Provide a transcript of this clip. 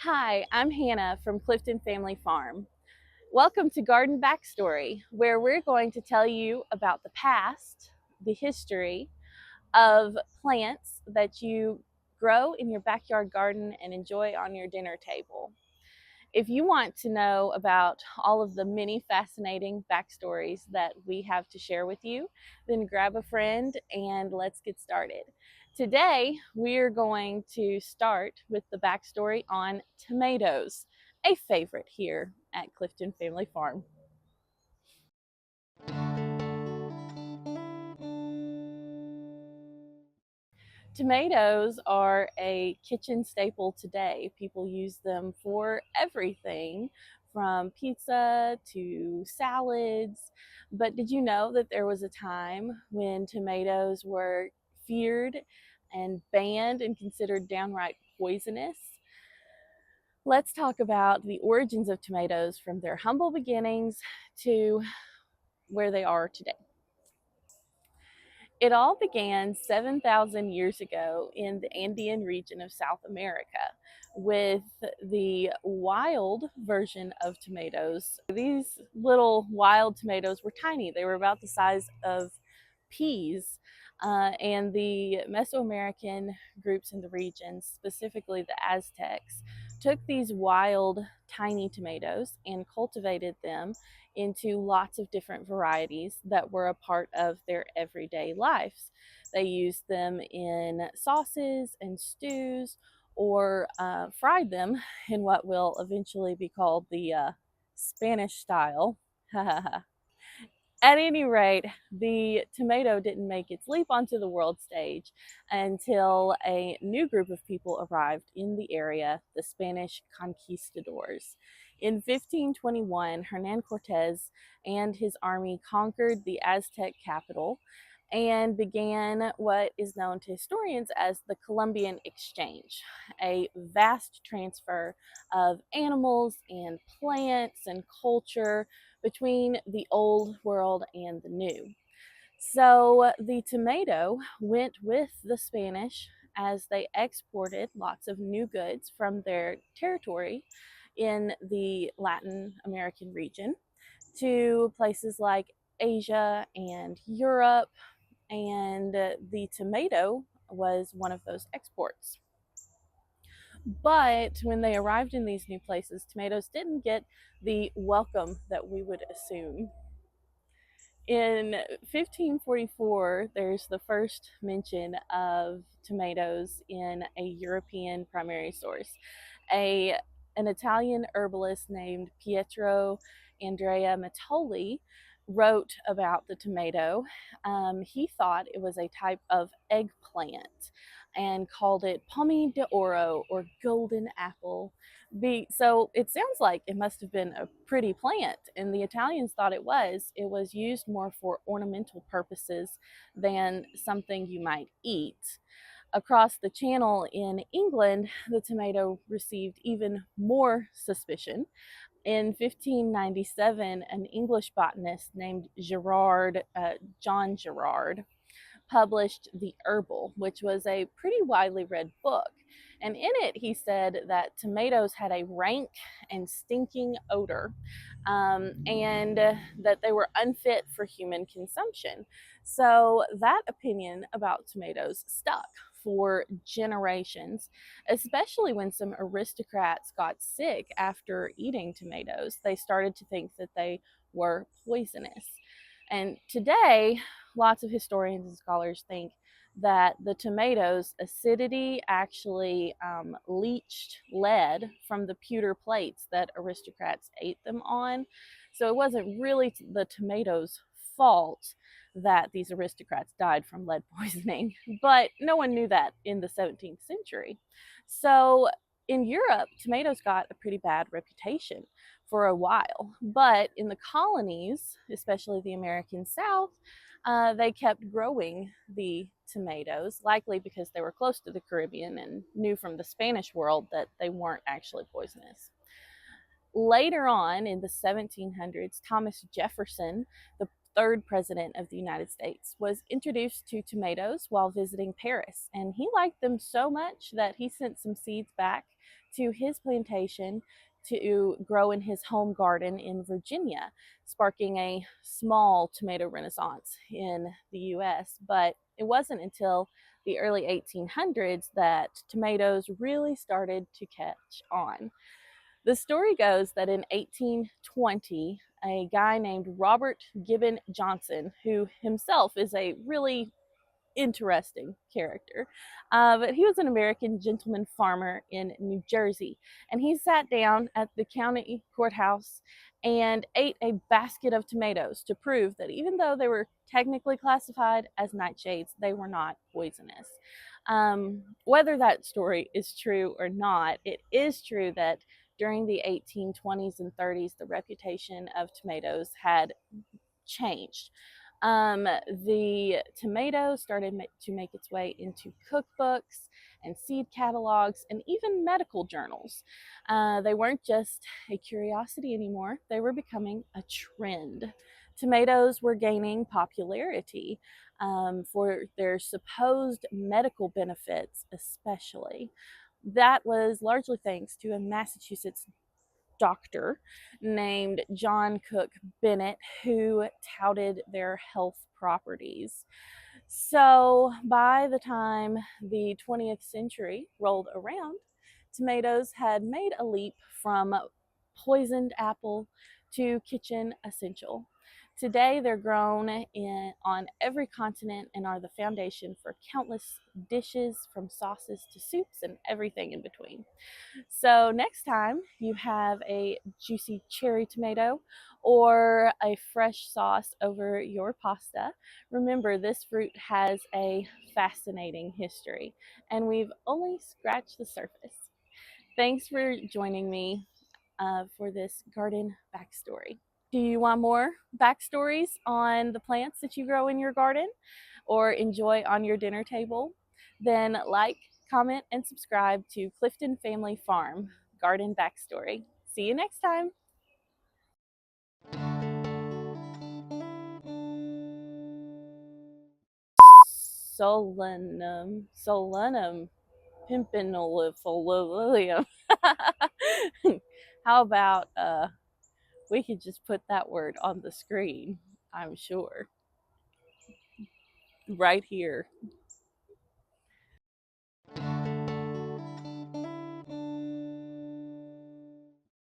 Hi, I'm Hannah from Clifton Family Farm. Welcome to Garden Backstory, where we're going to tell you about the past, the history of plants that you grow in your backyard garden and enjoy on your dinner table. If you want to know about all of the many fascinating backstories that we have to share with you, then grab a friend and let's get started. Today, we're going to start with the backstory on tomatoes, a favorite here at Clifton Family Farm. Tomatoes are a kitchen staple today. People use them for everything from pizza to salads. But did you know that there was a time when tomatoes were feared and banned and considered downright poisonous? Let's talk about the origins of tomatoes from their humble beginnings to where they are today. It all began 7,000 years ago in the Andean region of South America with the wild version of tomatoes. These little wild tomatoes were tiny, they were about the size of peas. And the Mesoamerican groups in the region, specifically the Aztecs, took these wild tiny tomatoes and cultivated them into lots of different varieties that were a part of their everyday lives. They used them in sauces and stews or fried them in what will eventually be called the Spanish style. At any rate, the tomato didn't make its leap onto the world stage until a new group of people arrived in the area, the Spanish conquistadors. In 1521, Hernan Cortez and his army conquered the Aztec capital and began what is known to historians as the Columbian Exchange, a vast transfer of animals and plants and culture between the old world and the new. So the tomato went with the Spanish as they exported lots of new goods from their territory in the Latin American region to places like Asia and Europe, and the tomato was one of those exports. But when they arrived in these new places, tomatoes didn't get the welcome that we would assume. In 1544, there's the first mention of tomatoes in a European primary source. An Italian herbalist named Pietro Andrea Mattoli wrote about the tomato. He thought it was a type of eggplant and called it pomme d'oro, or golden apple. So it sounds like it must have been a pretty plant, and the Italians thought it was. It was used more for ornamental purposes than something you might eat. Across the channel in England, the tomato received even more suspicion. In 1597, an English botanist named John Gerard, published The Herbal, which was a pretty widely read book. And in it, he said that tomatoes had a rank and stinking odor, and that they were unfit for human consumption. So that opinion about tomatoes stuck for generations, especially when some aristocrats got sick after eating tomatoes. They started to think that they were poisonous. And today, lots of historians and scholars think that the tomatoes' acidity actually leached lead from the pewter plates that aristocrats ate them on. So it wasn't really the tomatoes' fault that these aristocrats died from lead poisoning, but no one knew that in the 17th century. So in Europe, tomatoes got a pretty bad reputation for a while. But in the colonies, especially the American South, they kept growing the tomatoes, likely because they were close to the Caribbean and knew from the Spanish world that they weren't actually poisonous. Later on in the 1700s, Thomas Jefferson, the third president of the United States, was introduced to tomatoes while visiting Paris. And he liked them so much that he sent some seeds back to his plantation to grow in his home garden in Virginia, sparking a small tomato renaissance in the US. But it wasn't until the early 1800s that tomatoes really started to catch on. The story goes that in 1820, a guy named Robert Gibbon Johnson, who himself is a really interesting character. But he was an American gentleman farmer in New Jersey, and he sat down at the county courthouse and ate a basket of tomatoes to prove that even though they were technically classified as nightshades, they were not poisonous. Whether that story is true or not, it is true that during the 1820s and 30s, the reputation of tomatoes had changed. The tomato started to make its way into cookbooks and seed catalogs and even medical journals. They weren't just a curiosity anymore, they were becoming a trend. Tomatoes were gaining popularity for their supposed medical benefits, especially. That was largely thanks to a Massachusetts doctor named John Cook Bennett who touted their health properties. So by the time the 20th century rolled around, tomatoes had made a leap from poisoned apple to kitchen essential. Today, they're grown on every continent and are the foundation for countless dishes, from sauces to soups and everything in between. So next time you have a juicy cherry tomato or a fresh sauce over your pasta, remember this fruit has a fascinating history and we've only scratched the surface. Thanks for joining me for this garden backstory. Do you want more backstories on the plants that you grow in your garden or enjoy on your dinner table? Then like, comment, and subscribe to Clifton Family Farm Garden Backstory. See you next time. Solanum, pimpinolifolium. How about we could just put that word on the screen, I'm sure. Right here.